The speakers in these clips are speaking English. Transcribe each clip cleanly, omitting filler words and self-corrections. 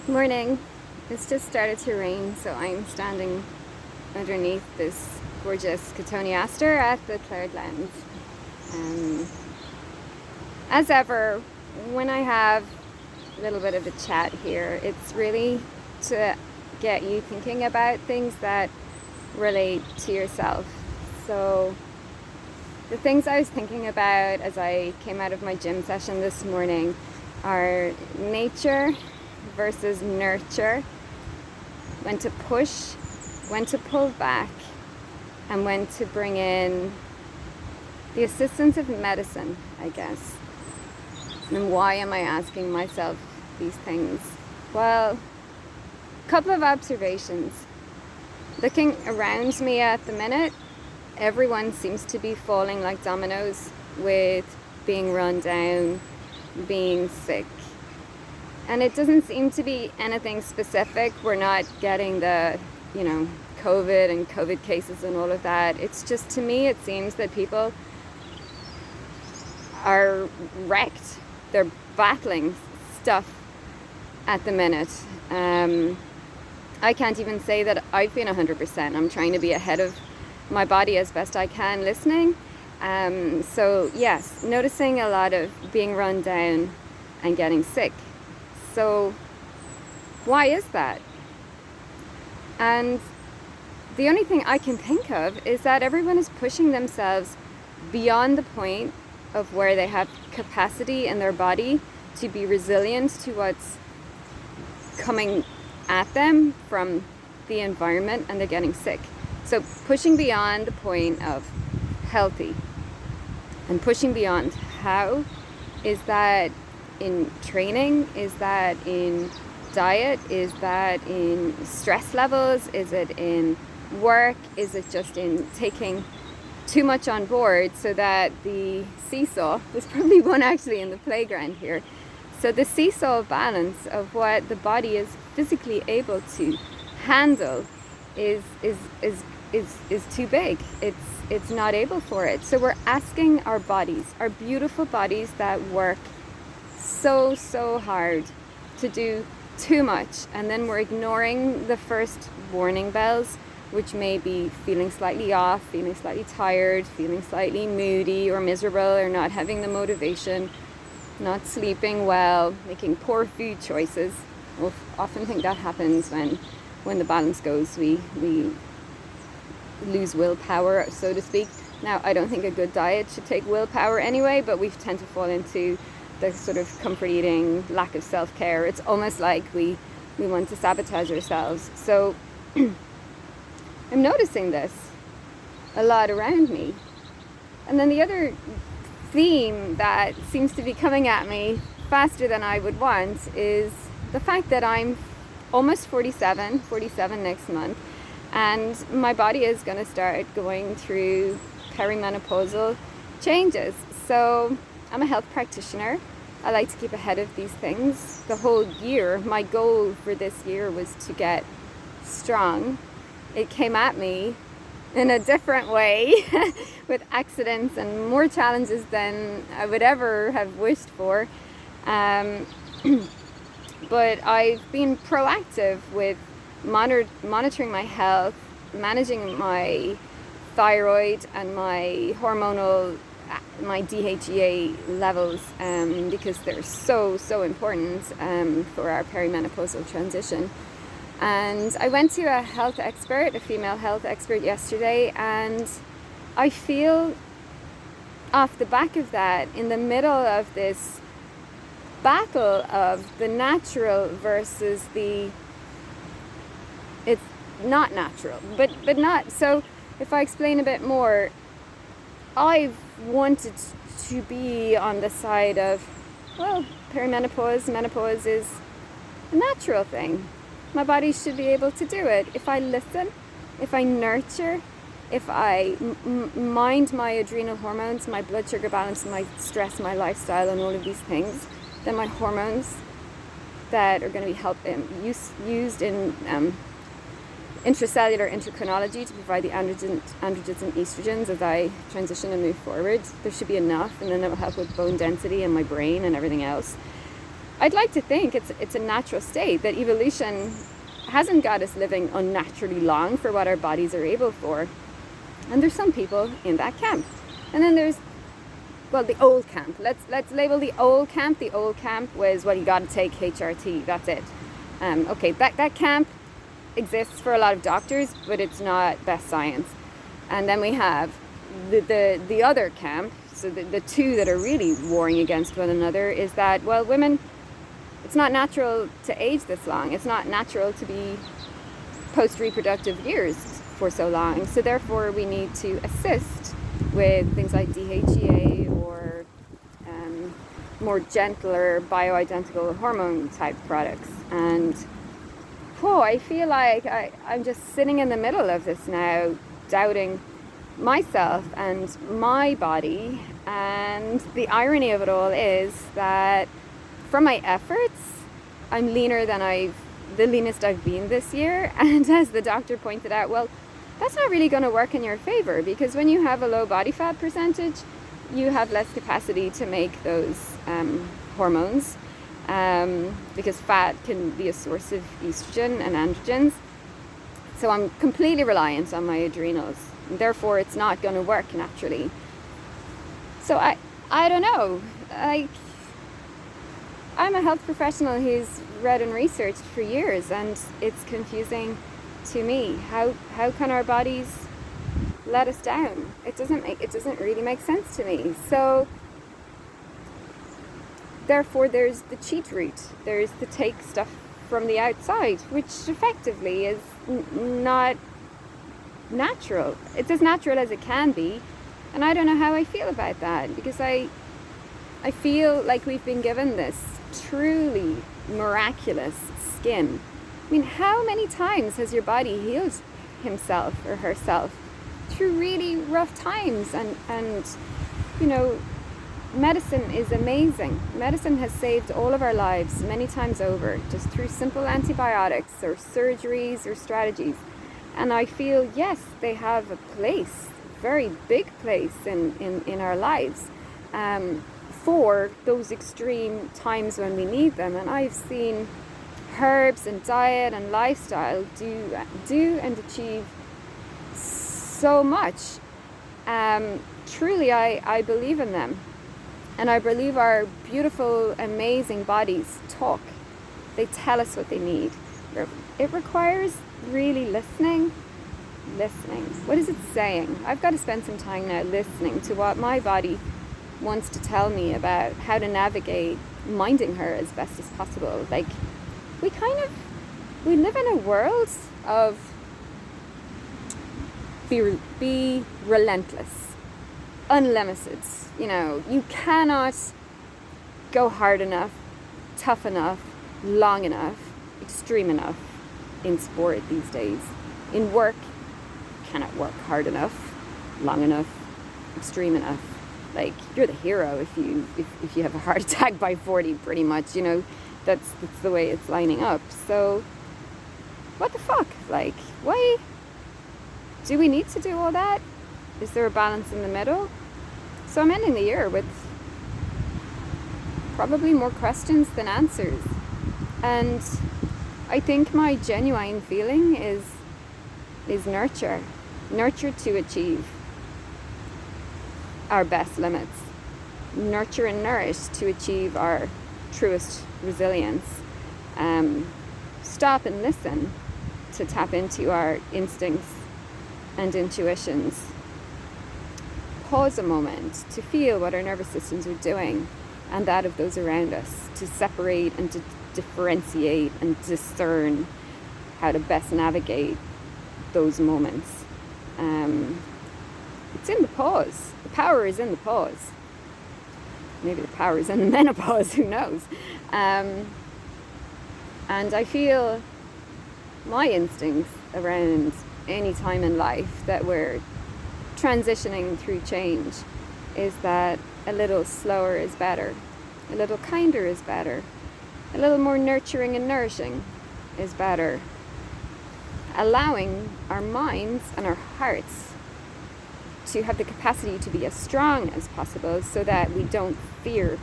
Morning. It's just started to rain, so I'm standing underneath this gorgeous cotoneaster at the Cloudlands. Um, as ever, when I have a little bit of a chat here, it's really to get you thinking about things that relate to yourself. So, the things I was thinking about as I came out of my gym session this morning are nature versus nurture, when to push, when to pull back, and when to bring in the assistance of medicine, I guess. And why am I asking myself these things? Well, a couple of observations. Looking around me at the minute, everyone seems to be falling like dominoes with being run down, being sick. And it doesn't seem to be anything specific. We're not getting the, COVID and COVID cases and all of that. It's just, to me, it seems that people are wrecked. They're battling stuff at the minute. I can't even say that I've been 100%. I'm trying to be ahead of my body as best I can listening. So yes, noticing a lot of being run down and getting sick. So why is that? And the only thing I can think of is that everyone is pushing themselves beyond the point of where they have capacity in their body to be resilient to what's coming at them from the environment, and they're getting sick. So pushing beyond the point of healthy and pushing beyond how is that in training? Is that in diet? Is that in stress levels? Is it in work? Is it just in taking too much on board so that the seesaw, there's probably one actually in the playground here, so the seesaw balance of what the body is physically able to handle is too big. It's not able for it. So we're asking our bodies, our beautiful bodies that work so hard, to do too much, and then we're ignoring the first warning bells, which may be feeling slightly off, feeling slightly tired, feeling slightly moody or miserable, or not having the motivation, not sleeping well, making poor food choices. I often think that happens when the balance goes, we lose willpower, so to speak. Now, I don't think a good diet should take willpower anyway, but we tend to fall into the sort of comfort eating, lack of self-care. It's almost like we want to sabotage ourselves. So I'm noticing this a lot around me. And then the other theme that seems to be coming at me faster than I would want is the fact that I'm almost 47 next month, and my body is going to start going through perimenopausal changes. So I'm a health practitioner. I like to keep ahead of these things. The whole year, my goal for this year was to get strong. It came at me in a different way with accidents and more challenges than I would ever have wished for. But I've been proactive with monitoring my health, managing my thyroid and my DHEA levels, because they're so important for our perimenopausal transition. And I went to a health expert, a female health expert yesterday, and I feel off the back of that, in the middle of this battle of the natural versus the it's not natural, but not. So if I explain a bit more, I've wanted to be on the side of, well, menopause is a natural thing. My body should be able to do it. If I listen, if I nurture, if I mind my adrenal hormones, my blood sugar balance, my stress, my lifestyle, and all of these things, then my hormones that are going to be used in intracellular endocrinology to provide the androgens and estrogens as I transition and move forward. There should be enough, and then it will help with bone density and my brain and everything else. I'd like to think it's a natural state, that evolution hasn't got us living unnaturally long for what our bodies are able for. And there's some people in that camp. And then there's, well, the old camp. Let's label the old camp. The old camp was, well, you got to take HRT. That's it. Okay, that camp exists for a lot of doctors, but it's not best science. And then we have the other camp. So the two that are really warring against one another is that, well, women, it's not natural to age this long. It's not natural to be post-reproductive years for so long. So therefore we need to assist with things like DHEA or more gentler bioidentical hormone type products. And I feel like I'm just sitting in the middle of this now, doubting myself and my body. And the irony of it all is that from my efforts, I'm leaner than the leanest I've been this year. And as the doctor pointed out, well, that's not really going to work in your favor, because when you have a low body fat percentage, you have less capacity to make those hormones, because fat can be a source of estrogen and androgens. So I'm completely reliant on my adrenals, and therefore it's not going to work naturally. So I don't know. I'm a health professional who's read and researched for years, and it's confusing to me. How can our bodies let us down? It doesn't really make sense to me. So therefore there's the cheat route. There's the take stuff from the outside, which effectively is not natural. It's as natural as it can be, and I don't know how I feel about that, because I feel like we've been given this truly miraculous skin. I mean, how many times has your body healed himself or herself through really rough times? And you know, medicine is amazing. Medicine has saved all of our lives many times over, just through simple antibiotics or surgeries or strategies. And I feel, yes, they have a place, a very big place in our lives, for those extreme times when we need them. And I've seen herbs and diet and lifestyle do and achieve so much. Truly, I believe in them. And I believe our beautiful, amazing bodies talk. They tell us what they need. It requires really listening. What is it saying? I've got to spend some time now listening to what my body wants to tell me about how to navigate minding her as best as possible. Like, we live in a world of be relentless, unlimited. You know, you cannot go hard enough, tough enough, long enough, extreme enough in sport these days. In work, you cannot work hard enough, long enough, extreme enough. Like, you're the hero if you have a heart attack by 40, pretty much. You know, that's the way it's lining up. So what the fuck? Like, why do we need to do all that? Is there a balance in the middle? So I'm ending the year with probably more questions than answers. And I think my genuine feeling is nurture to achieve our best limits, nurture and nourish to achieve our truest resilience. Stop and listen to tap into our instincts and intuitions. Pause a moment to feel what our nervous systems are doing and that of those around us, to separate and to differentiate and discern how to best navigate those moments. It's in the pause. The power is in the pause. Maybe the power is in the menopause, who knows? And I feel my instincts around any time in life that we're transitioning through change is that a little slower is better, a little kinder is better, a little more nurturing and nourishing is better. Allowing our minds and our hearts to have the capacity to be as strong as possible so that we don't fear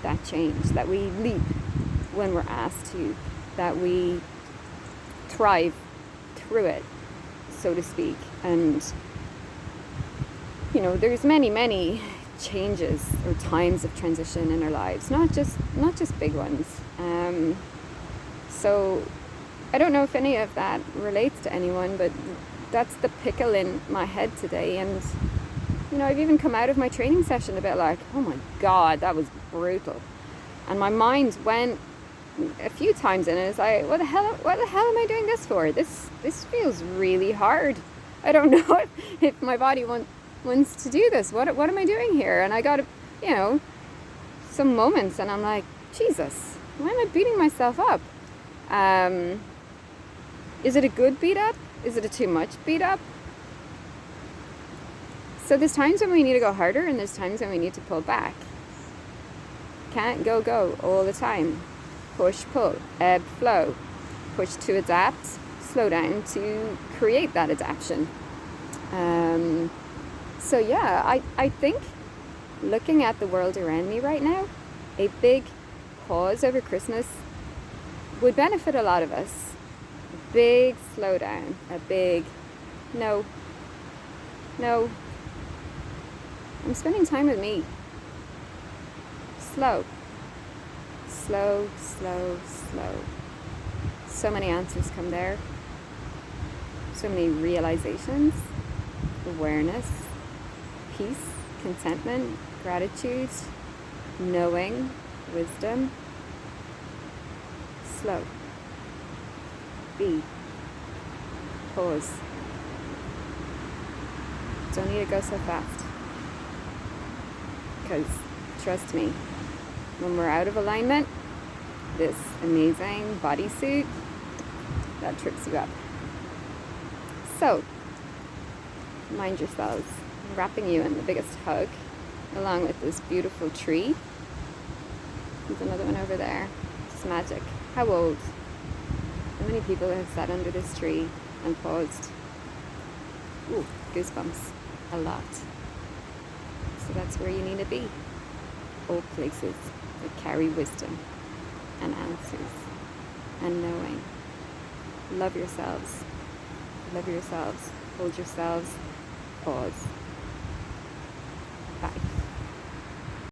that change, that we leap when we're asked to, that we thrive through it, so to speak. And there's many changes or times of transition in our lives, not just big ones. So I don't know if any of that relates to anyone, but that's the pickle in my head today. And I've even come out of my training session a bit like, oh my God, that was brutal. And my mind went a few times in it. It's like, what the hell am I doing this for? This feels really hard. I don't know if my body wants to do this. What am I doing here? And I got some moments, and I'm like, Jesus, why am I beating myself up? Is it a good beat up? Is it a too much beat up? So there's times when we need to go harder, and there's times when we need to pull back. Can't go all the time. Push, pull, ebb, flow. Push to adapt, slow down to create that adaptation. So yeah, I think looking at the world around me right now, a big pause over Christmas would benefit a lot of us. A big slowdown, a big no. I'm spending time with me. Slow. So many answers come there. So many realizations, awareness, peace, contentment, gratitude, knowing, wisdom. Slow. Be. Pause. Don't need to go so fast. Because, trust me, when we're out of alignment, this amazing bodysuit, that trips you up. So, mind yourselves, I'm wrapping you in the biggest hug, along with this beautiful tree. There's another one over there. It's magic. How old? How many people have sat under this tree and paused? Ooh, goosebumps. A lot. So that's where you need to be. All places that carry wisdom and answers and knowing. Love yourselves. Hold yourselves. Pause.